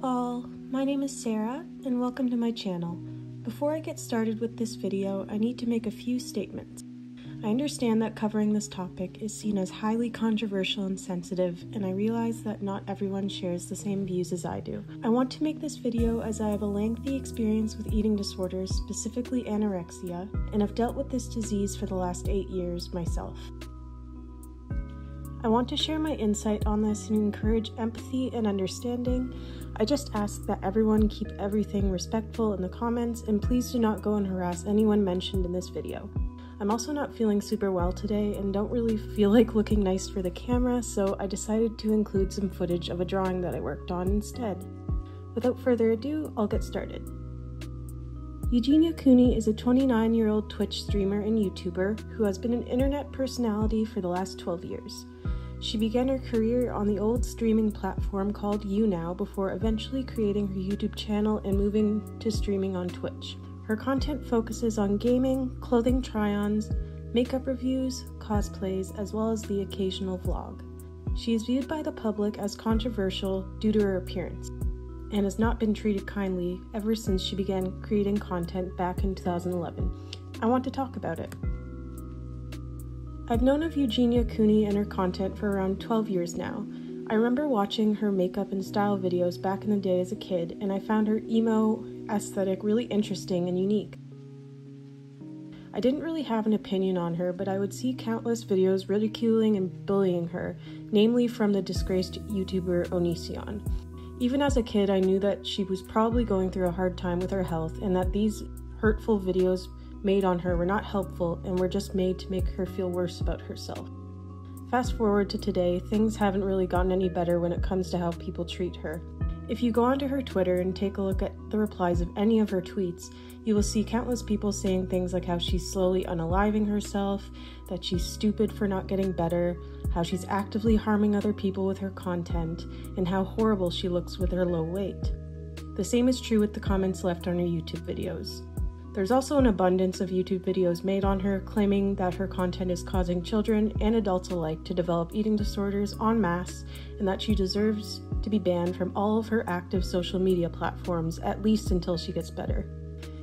all, my name is Sarah and welcome to my channel. Before I get started with this video, I need to make a few statements. I understand that covering this topic is seen as highly controversial and sensitive, and I realize that not everyone shares the same views as I do. I want to make this video as I have a lengthy experience with eating disorders, specifically anorexia, and have dealt with this disease for the last 8 years myself. I want to share my insight on this and encourage empathy and understanding. I just ask that everyone keep everything respectful in the comments, and please do not go and harass anyone mentioned in this video. I'm also not feeling super well today and don't really feel like looking nice for the camera, so I decided to include some footage of a drawing that I worked on instead. Without further ado, I'll get started. Eugenia Cooney is a 29-year-old Twitch streamer and YouTuber who has been an internet personality for the last 12 years. She began her career on the old streaming platform called YouNow before eventually creating her YouTube channel and moving to streaming on Twitch. Her content focuses on gaming, clothing try-ons, makeup reviews, cosplays, as well as the occasional vlog. She is viewed by the public as controversial due to her appearance, and has not been treated kindly ever since she began creating content back in 2011. I want to talk about it. I've known of Eugenia Cooney and her content for around 12 years now. I remember watching her makeup and style videos back in the day as a kid, and I found her emo aesthetic really interesting and unique. I didn't really have an opinion on her, but I would see countless videos ridiculing and bullying her, namely from the disgraced YouTuber Onision. Even as a kid, I knew that she was probably going through a hard time with her health, and that these hurtful videos made on her were not helpful and were just made to make her feel worse about herself. Fast forward to today, things haven't really gotten any better when it comes to how people treat her. If you go onto her Twitter and take a look at the replies of any of her tweets, you will see countless people saying things like how she's slowly unaliving herself, that she's stupid for not getting better, how she's actively harming other people with her content, and how horrible she looks with her low weight. The same is true with the comments left on her YouTube videos. There's also an abundance of YouTube videos made on her claiming that her content is causing children and adults alike to develop eating disorders en masse, and that she deserves to be banned from all of her active social media platforms, at least until she gets better.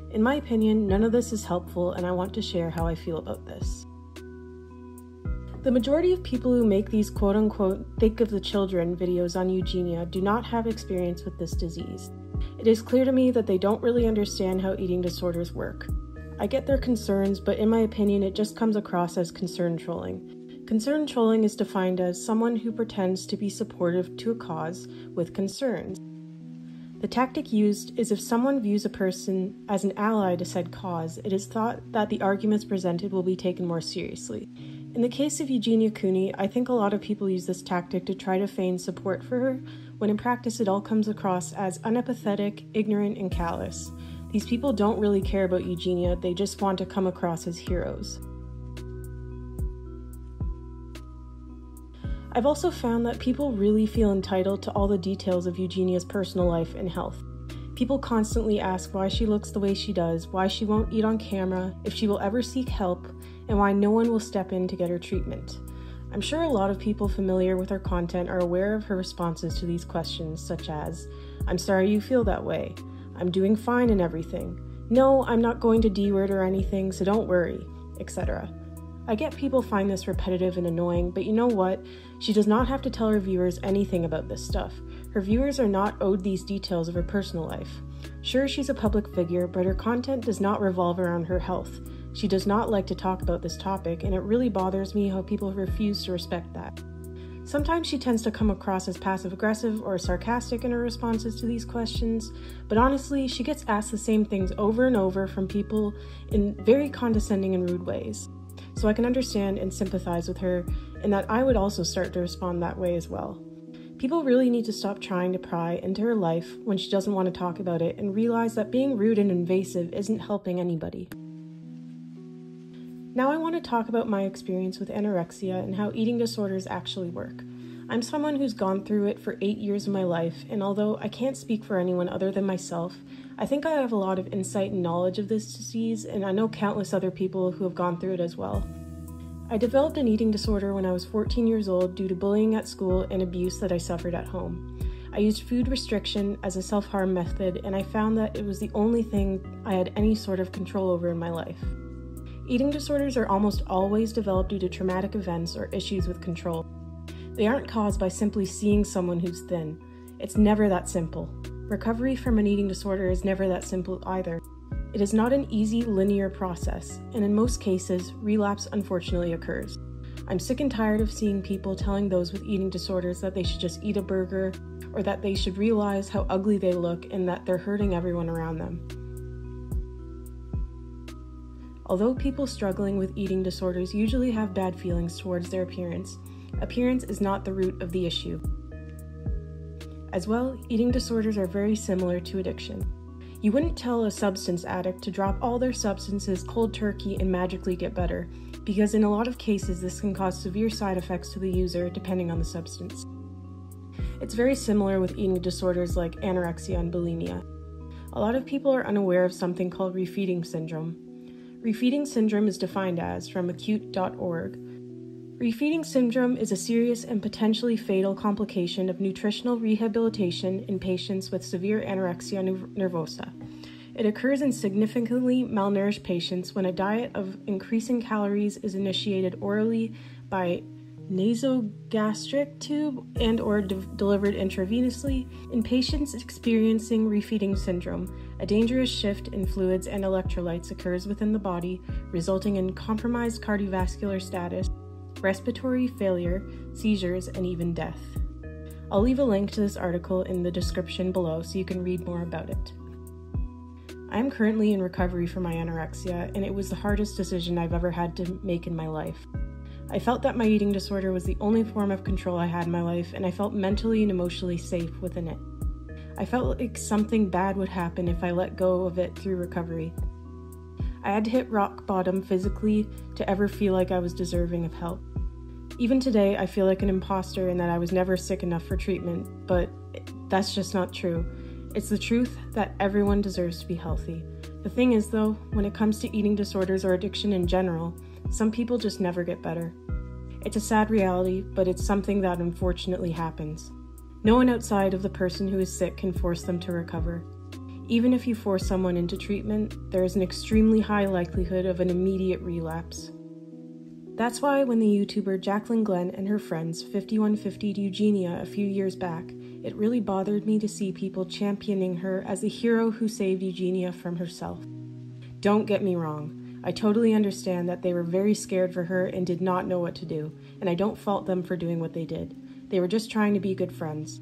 In my opinion, none of this is helpful, and I want to share how I feel about this. The majority of people who make these quote-unquote think of the children videos on Eugenia do not have experience with this disease. It is clear to me that they don't really understand how eating disorders work. I get their concerns, but in my opinion, it just comes across as concern trolling. Concern trolling is defined as someone who pretends to be supportive to a cause with concerns. The tactic used is if someone views a person as an ally to said cause, it is thought that the arguments presented will be taken more seriously. In the case of Eugenia Cooney, I think a lot of people use this tactic to try to feign support for her, when in practice it all comes across as unempathetic, ignorant, and callous. These people don't really care about Eugenia, they just want to come across as heroes. I've also found that people really feel entitled to all the details of Eugenia's personal life and health. People constantly ask why she looks the way she does, why she won't eat on camera, if she will ever seek help, and why no one will step in to get her treatment. I'm sure a lot of people familiar with her content are aware of her responses to these questions, such as, "I'm sorry you feel that way," "I'm doing fine and everything," "No, I'm not going to D-word or anything, so don't worry," etc. I get people find this repetitive and annoying, but you know what? She does not have to tell her viewers anything about this stuff. Her viewers are not owed these details of her personal life. Sure, she's a public figure, but her content does not revolve around her health. She does not like to talk about this topic, and it really bothers me how people refuse to respect that. Sometimes she tends to come across as passive-aggressive or sarcastic in her responses to these questions, but honestly, she gets asked the same things over and over from people in very condescending and rude ways. So I can understand and sympathize with her, and that I would also start to respond that way as well. People really need to stop trying to pry into her life when she doesn't want to talk about it, and realize that being rude and invasive isn't helping anybody. Now I want to talk about my experience with anorexia and how eating disorders actually work. I'm someone who's gone through it for 8 years of my life, and although I can't speak for anyone other than myself, I think I have a lot of insight and knowledge of this disease, and I know countless other people who have gone through it as well. I developed an eating disorder when I was 14 years old due to bullying at school and abuse that I suffered at home. I used food restriction as a self-harm method, and I found that it was the only thing I had any sort of control over in my life. Eating disorders are almost always developed due to traumatic events or issues with control. They aren't caused by simply seeing someone who's thin. It's never that simple. Recovery from an eating disorder is never that simple either. It is not an easy, linear process, and in most cases, relapse unfortunately occurs. I'm sick and tired of seeing people telling those with eating disorders that they should just eat a burger, or that they should realize how ugly they look and that they're hurting everyone around them. Although people struggling with eating disorders usually have bad feelings towards their appearance is not the root of the issue. As well, eating disorders are very similar to addiction. You wouldn't tell a substance addict to drop all their substances cold turkey and magically get better, because in a lot of cases this can cause severe side effects to the user depending on the substance. It's very similar with eating disorders like anorexia and bulimia. A lot of people are unaware of something called refeeding syndrome. Refeeding syndrome is defined as, from acute.org, refeeding syndrome is a serious and potentially fatal complication of nutritional rehabilitation in patients with severe anorexia nervosa. It occurs in significantly malnourished patients when a diet of increasing calories is initiated orally by nasogastric tube and or delivered intravenously in patients experiencing refeeding syndrome. A dangerous shift in fluids and electrolytes occurs within the body, resulting in compromised cardiovascular status, respiratory failure, seizures, and even death. I'll leave a link to this article in the description below so you can read more about it. I am currently in recovery from my anorexia, and it was the hardest decision I've ever had to make in my life. I felt that my eating disorder was the only form of control I had in my life, and I felt mentally and emotionally safe within it. I felt like something bad would happen if I let go of it through recovery. I had to hit rock bottom physically to ever feel like I was deserving of help. Even today, I feel like an imposter in that I was never sick enough for treatment, but that's just not true. It's the truth that everyone deserves to be healthy. The thing is, though, when it comes to eating disorders or addiction in general, some people just never get better. It's a sad reality, but it's something that unfortunately happens. No one outside of the person who is sick can force them to recover. Even if you force someone into treatment, there is an extremely high likelihood of an immediate relapse. That's why when the YouTuber Jacqueline Glenn and her friends 5150'd Eugenia a few years back, it really bothered me to see people championing her as the hero who saved Eugenia from herself. Don't get me wrong, I totally understand that they were very scared for her and did not know what to do, and I don't fault them for doing what they did. They were just trying to be good friends.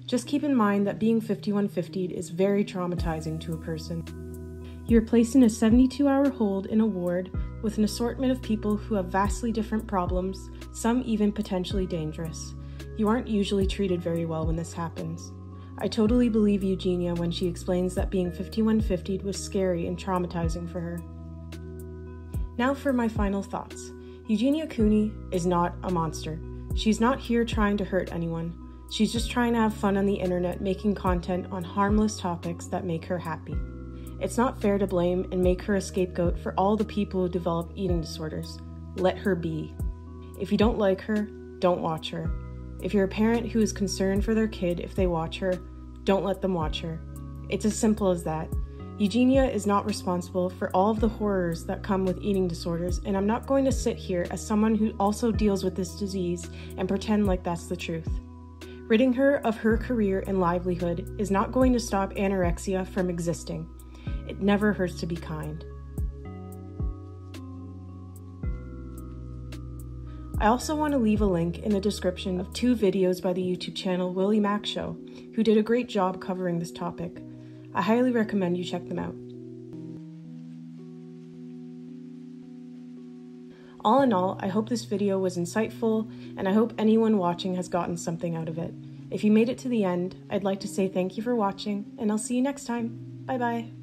Just keep in mind that being 5150'd is very traumatizing to a person. You are placed in a 72-hour hold in a ward with an assortment of people who have vastly different problems, some even potentially dangerous. You aren't usually treated very well when this happens. I totally believe Eugenia when she explains that being 5150'd was scary and traumatizing for her. Now for my final thoughts. Eugenia Cooney is not a monster. She's not here trying to hurt anyone. She's just trying to have fun on the internet, making content on harmless topics that make her happy. It's not fair to blame and make her a scapegoat for all the people who develop eating disorders. Let her be. If you don't like her, don't watch her. If you're a parent who is concerned for their kid if they watch her, don't let them watch her. It's as simple as that. Eugenia is not responsible for all of the horrors that come with eating disorders, and I'm not going to sit here as someone who also deals with this disease and pretend like that's the truth. Ridding her of her career and livelihood is not going to stop anorexia from existing. It never hurts to be kind. I also want to leave a link in the description of 2 videos by the YouTube channel WillyMacShow, who did a great job covering this topic. I highly recommend you check them out. All in all, I hope this video was insightful, and I hope anyone watching has gotten something out of it. If you made it to the end, I'd like to say thank you for watching, and I'll see you next time. Bye bye.